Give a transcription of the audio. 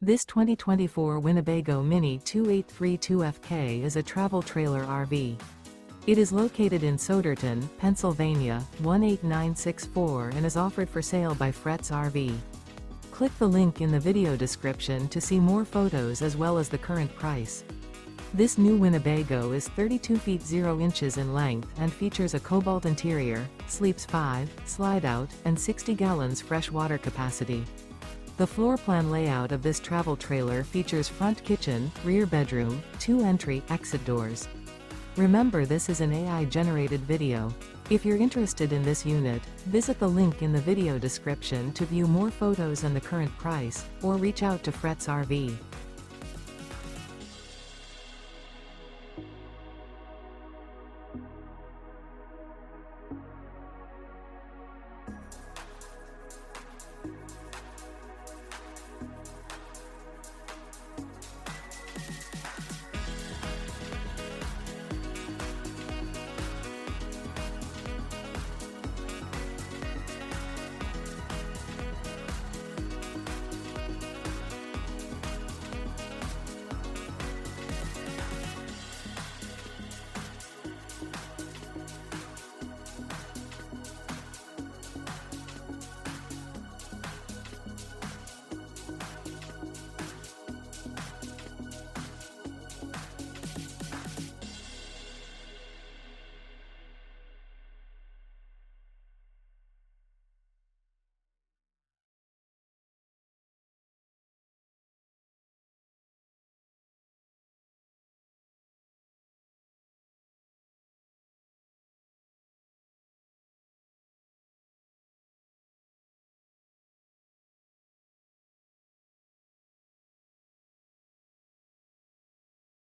This 2024 Winnebago Minnie 2832FK is a travel trailer RV. It is located in Souderton, Pennsylvania, 18964 and is offered for sale by Fretz RV. Click the link in the video description to see more photos as well as the current price. This new Winnebago is 32 feet 0 inches in length and features a cobalt interior, sleeps 5, slide-out, and 60 gallons fresh water capacity. The floor plan layout of this travel trailer features front kitchen, rear bedroom, 2 entry/exit doors. Remember, this is an AI-generated video. If you're interested in this unit, visit the link in the video description to view more photos and the current price, or reach out to Fretz RV.